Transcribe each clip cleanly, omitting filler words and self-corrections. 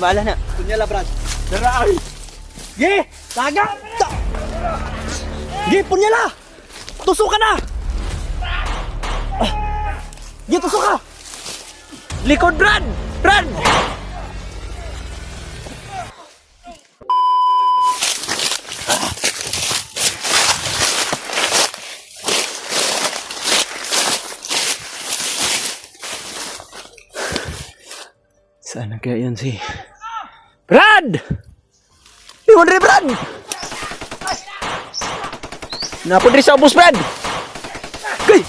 bahala na. Punyala, Brad. Dara ay. Ge, taga. Ge, punyala. Tusok ka na. Ge, tusok ka. Likod, Brad. Brad. Saan na kaya yan si Brad? Iwan rin, Brad! Napod rin sa ubos, Brad! Kay!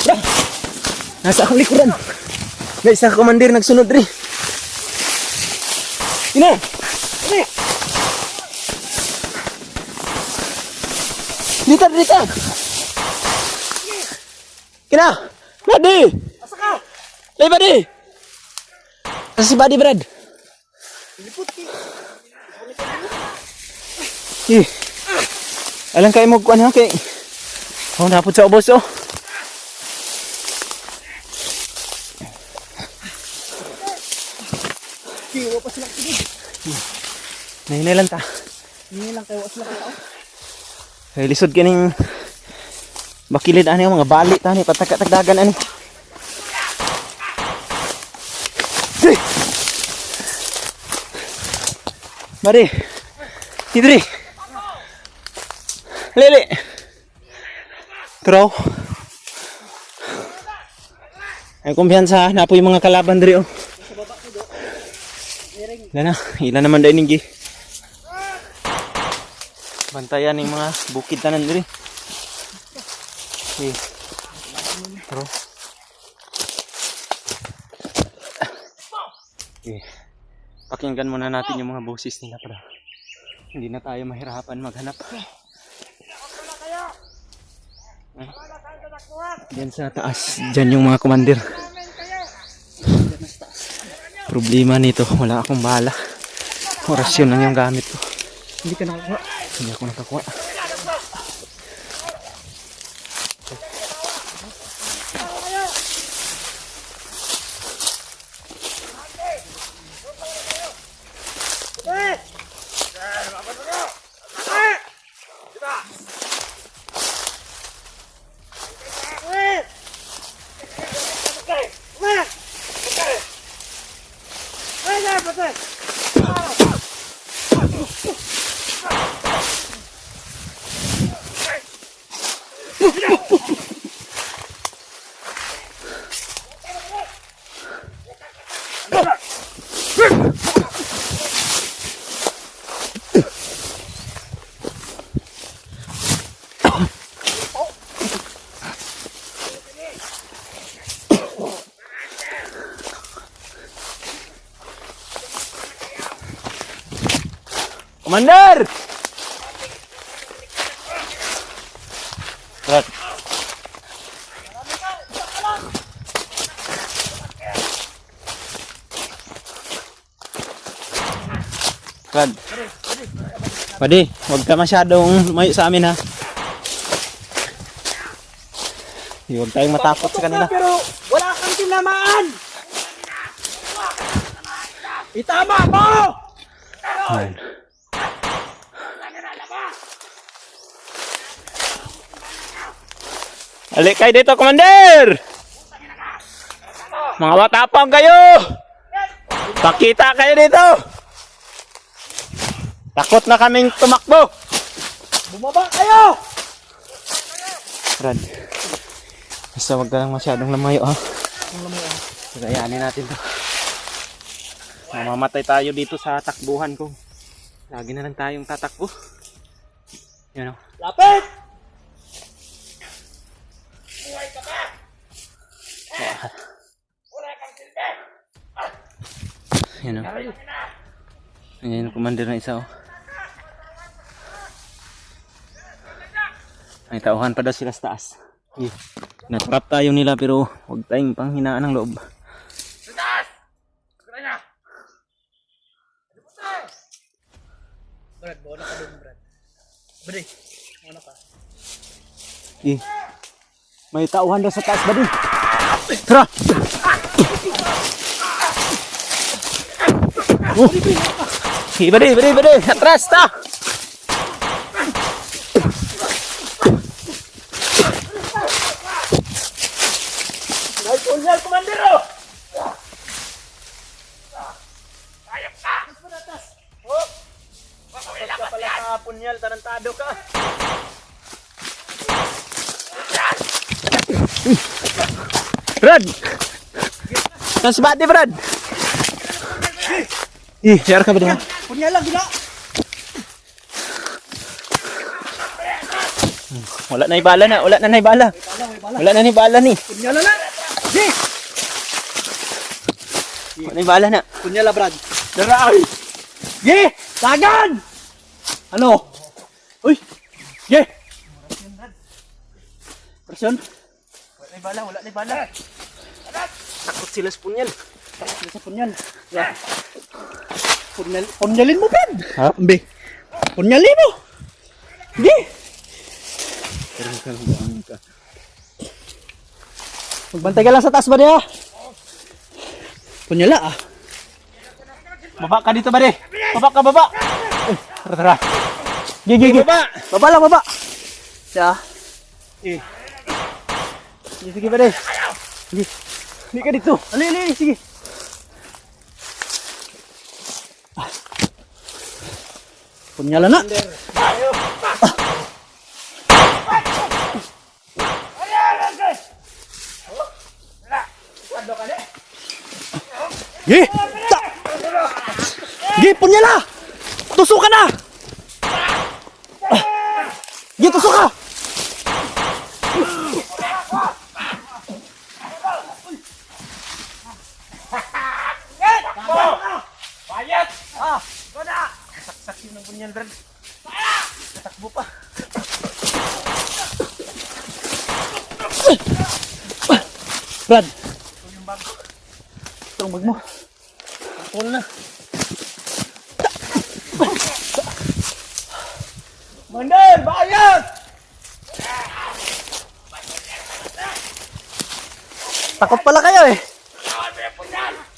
Brad! Nasa akong likuran. May isang komandir nagsunod rin. Ina! Ina! Dita, dita! Kina! Buddy! Asa ka? Hey, buddy! Asa si Buddy, Brad? Lipot ki. Alang kayo mo kuhan ha kay. Oh, napod sa ubos oh. Kiwa pa sila kini. Nahinay lang ta. Ni lang kayo sila kayo. Ay lisod kining bakilid ani mga bali tani patagdagan ani. Mari. Tidri. Lele. Tro. Ay kumpiyansa na po yung mga kalaban diri oh. Ilan na, ilan naman dahil ningi. Bantayan yung mga bukid tanan diri. Okay. Tro. Okay. Pakinggan muna natin yung mga boses nila para hindi na tayo mahirapan maghanap. Diyan sa taas, diyan yung mga komandir. Problema nito, wala akong bala. Orasyon lang yung gamit ko. Hindi ka nakakuha. Hindi ako nakakuha. Commander! Brad. Brad. Pwede, huwag ka masyadong lumayo sa amin ha. Huwag tayong matakot sa kanila. Pero wala kang tinamaan. Itama mo! Ayan. Alik kayo dito, Commander! Mga matapang kayo! Pakita kayo dito! Takot na kaming tumakbo! Bumaba kayo! Brad, basta wag ka lang masyadong lamayo ha. Kagayanin natin to. Mamamatay tayo dito sa takbuhan ko. Lagi na lang tayong tatakbo. Yan o. Lapit! Yan o. Yan yung commander na isa o. Ay tauhan pa daw sila sa taas. Natrap tayo nila pero huwag tayong panghinaan ng loob. Brad, bawa na ka doon, Brad. Bade, bawa na ka. May tauhan daw sa taas ba din? Tara! Bade. Atras ta. Ay, punyal, komandero! Wala ka pala sa punyal, tarantado ka. Brad! Nasa bati, Brad! Yara ka ba doon? Punyal lang, gila! Wala na ibala na. Wala na ibala ni. Punyal na! Di! Wala na ibala na. Punyal lang, Brad. Daray! Ye! Tagan! Ano? Uy! Ye! Presyon? Wala na ibala. Takot sila sa punyal. Takot sa punyal. Yeah. Punyalin mo, Brad! Ha? Ambi. Punyalin mo! Ye! Magbantay ka lang sa taas ba niya? Punyala ah. Baba ka dito, Bade. Baba. Tara. Gigi. Baba lang, baba. Siya. Sige, Bade. Hindi ka dito. Ali, sige. Punyala na. Gi! Gi, punyala! Tusok ka na! Gi, tusok ka! Bayat! Koda! Saksak ng punyal, Brad. Tatakbo pa. Brad! Itong bag mo. Pull na. Mandel! Bayat! Takot pala kayo eh.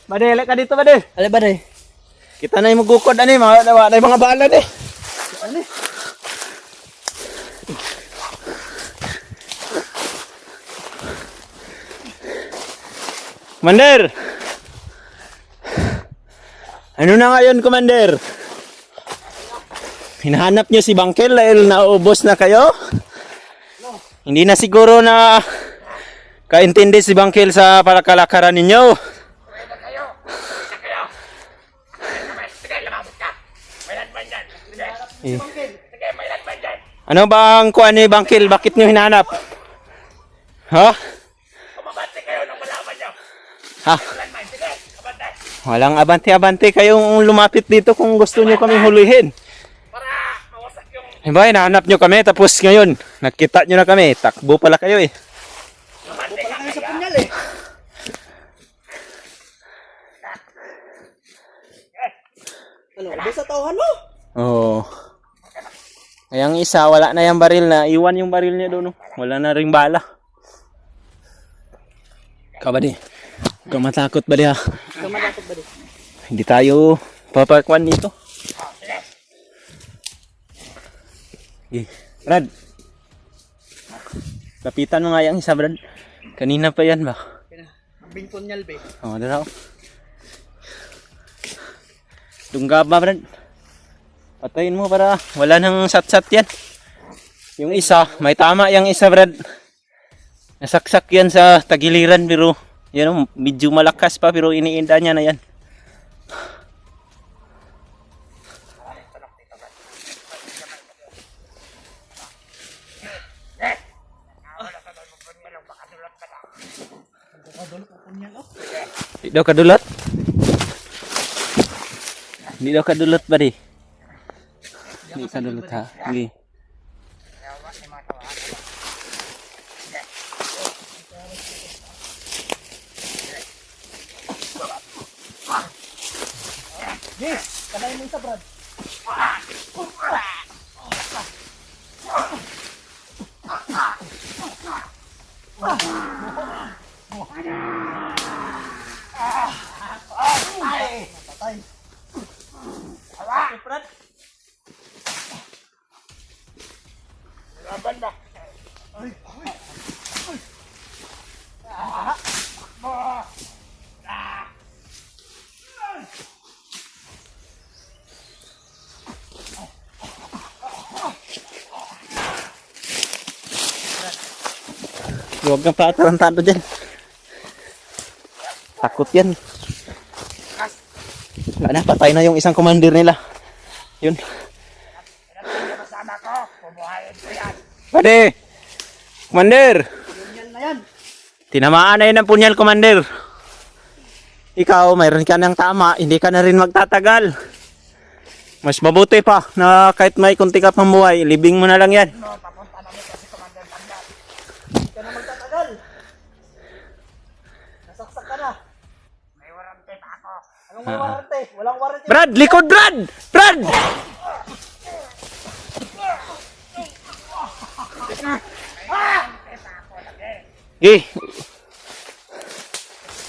Bade, lek ka dito, Bade. Ali ba day? Kita na yung magukod, mga bala ni. Ano? Commander! Ano na ngayon, Commander? Hinahanap nyo si Bangkel dahil naubos na kayo? Hindi na siguro na kaintindi si Bangkel sa palakalakaran ninyo. Eh. Ano bang kuha ni Bangkel? Bakit nyo hinahanap? Ha? Ha? Walang abante-abante kayong lumapit dito kung gusto nyo kaming hulihin. Diba, hinahanap nyo kami tapos ngayon, nakita nyo na kami, takbo pala kayo eh. Takbo pala kayo sa punyal eh. Ano, ubos sa tauhan mo? Oo. Yung isa, wala na yung baril na, iwan yung baril niya doon. Wala na ring bala. Ikaw ba di? Ikaw matakot ba di ha? Ikaw matakot ba di? Hindi tayo papakwan dito. Brad. Lapitan mo nga yung isa, Brad. Kanina pa yan ba? Ambing punyal be. Oo, dito. Tunggab ba, Brad? Patayin mo para wala nang sat-sat yan. Yung isa, may tama yung isa, Brad. Nasaksak yan sa tagiliran pero yan, medyo malakas pa pero iniinda niya na yan. Hindi daw kadulot? Hindi daw kadulot ba di? Hindi kadulot ha? Hindi. Yes! Kanay mo isa, Brad. Patay. Saksak, Brad. Laban ba? Huwag kang patarantado dyan. Takot yan. Wala na, patay na yung isang commander nila. Yun. Kasama ko, pubuhayin ko yan. Pwede! Commander! Yan na yan. Tinamaan na yun ang punyal, commander. Ikaw, mayroon ka ng tama, hindi ka na rin magtatagal. Mas mabuti pa na kahit may kunti ka pang buhay, libing mo na lang yan. No, papunta namin kasi Commander Bagnot. Hindi ka na magtatagal. Nasaksak ka na. May warranty pa ako. Anong may warranty? Walang warranty. Brad! Likod, Brad! Brad! Eh,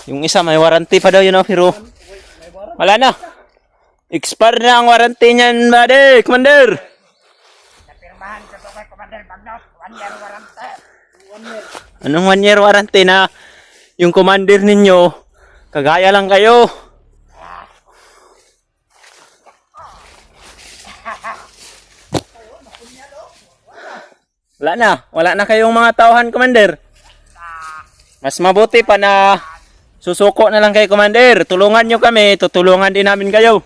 yung isa may warranty pa daw yun, pero wala na. Expire na ang warranty niyan, buddy, commander. Napirmahan ko to kay Commander Bagnot. 1 year warranty. Anong 1 year warranty na yung commander ninyo, kagaya lang kayo. Wala na kayong mga tauhan, commander. Mas mabuti pa na susuko na lang kay commander. Tulungan nyo kami, tutulungan din namin kayo.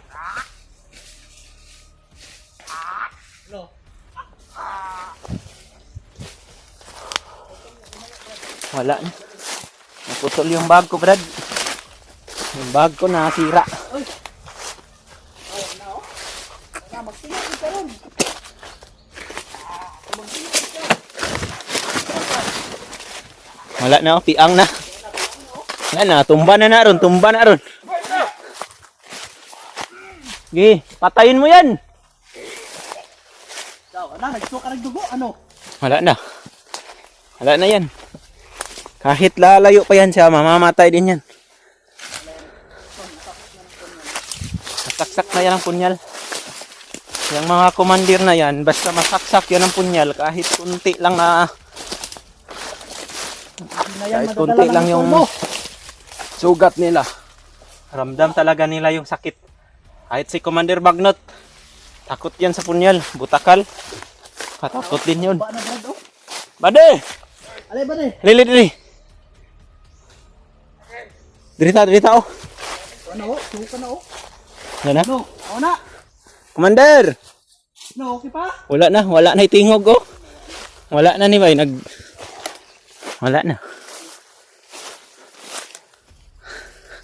Wala na. Naputol yung bag ko, Brad. Yung bag ko nasira. Magtingin ka ron. Wala na, oh, piang na. Wala na, tumba na ron, tumba na ron. Sige, patayin mo yan. Nagsuka nagdugo. Ano? Wala na. Wala na yan. Kahit lalayo pa yan siya, mamamatay din yan. Masaksak na yan ang punyal. Yung mga commander na yan, basta masaksak yan ang punyal, kahit kunti lang na, kahit kunti lang yung sugat nila. Ramdam talaga nila yung sakit. Kahit si Commander Bagnot, takot yan sa punyal, butakal. Katakot din yun. Ba na, Brad, oh? Bade! Alay ba, ne? Dili. Dirita, oh. Ano, oh? Suka na, oh. Yan na. No, ako na. Commander! No, okay pa? Wala na itingog, oh. Wala na ni Bay, wala na.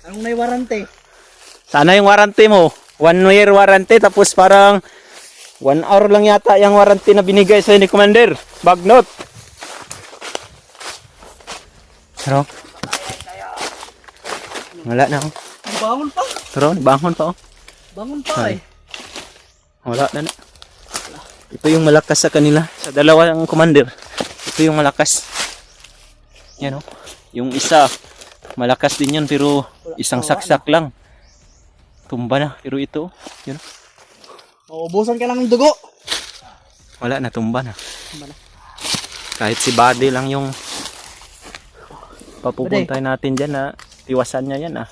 Anong may warranty? Sana yung warranty mo, 1 year warranty, tapos parang 1 hour lang yata yung warranty na binigay sa ni Commander Bagnot. Pero, wala na, oh. Bangon pa. Pero, bangon pa, oh. Bangon pa, eh. Wala na. Ito yung malakas sa kanila. Sa dalawang commander. Ito yung malakas. Yan, oh. Yung isa, malakas din yun, pero isang saksak lang. Tumba na. Pero ito, yun. Mauubusan ka lang ng dugo. Wala na, tumba na. Kahit si Buddy lang yung papupuntay natin dyan na tiwasan niya yan, ah.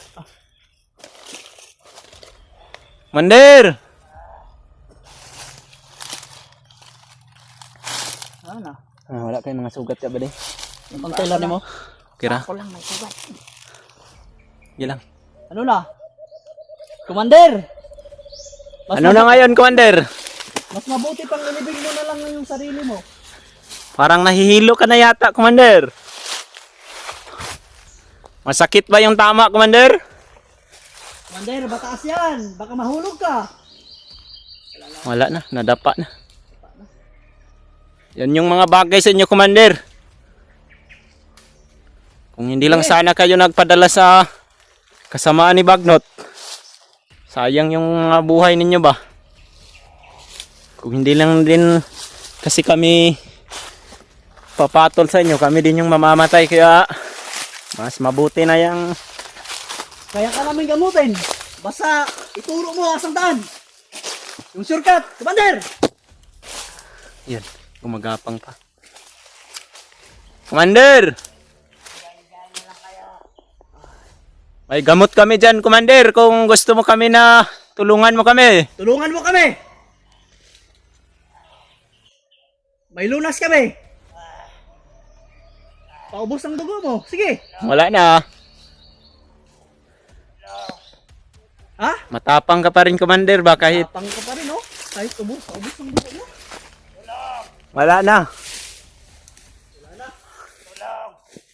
Commander! Ano? Wala kayong mga sugat ka ba din? Ang kailan mo? Kira? Ako lang may sugat. Yan lang. Ano na? Commander! Ano na ngayon, Commander? Mas mabuti pang ilibig mo na lang yung sarili mo. Parang nahihilo ka na yata, Commander. Masakit ba yung tama, Commander? Commander, bataas yan. Baka mahulog ka. Wala na, nadapa na. Yan yung mga bagay sa inyo, Commander. Kung hindi lang sana kayo nagpadala sa kasamaan ni Bagnot, sayang yung mga buhay ninyo ba? Kung hindi lang din kasi kami papatol sa inyo, kami din yung mamamatay, kaya mas mabuti na yung Kaya ka namin gamutin. Basta ituro mo asang daan. Yung shortcut, Commander! Yan, gumagapang pa. Commander! May gamot kami dyan, Commander. Kung gusto mo kami na tulungan mo kami. Tulungan mo kami! May lunas kami! Paubos ang dugo mo. Sige! Wala na. Ha? Matapang ka pa rin, Commander. Ba kahit Tapang ka pa rin, oh. Kahit ubos ang dugo mo. wala na.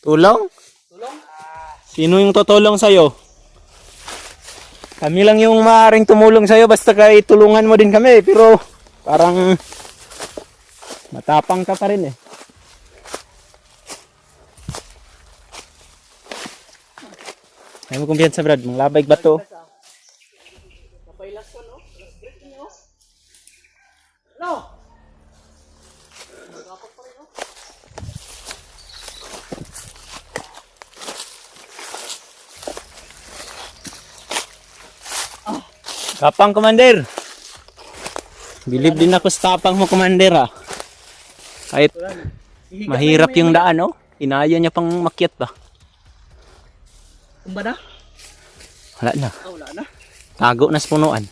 Tulong? Tulong? Sino yung tutulong sa'yo? Kami lang yung maaaring tumulong sa'yo basta kay tulungan mo din kami. Pero parang matapang ka pa rin eh. Ay mo kumpiyansa, Brad. Manglabay ba to? Kapailas ko, no? Break niyo. No! Magapak pa rin, no? Tapang, Commander. Bilib din ako sa tapang mo, Commander, ha. Kahit mahirap yung daan, oh. Inaya niya pang makyat ba? Tumba na? Wala na. Ah, wala na. Tago na sa punuan.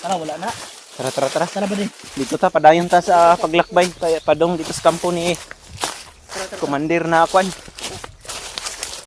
Tara, wala na. Tara, tara, tara. Tara ba din? Dito ta, padayon ta sa paglakbay. Kaya padong dito sa kampo ni Commander na Kwan.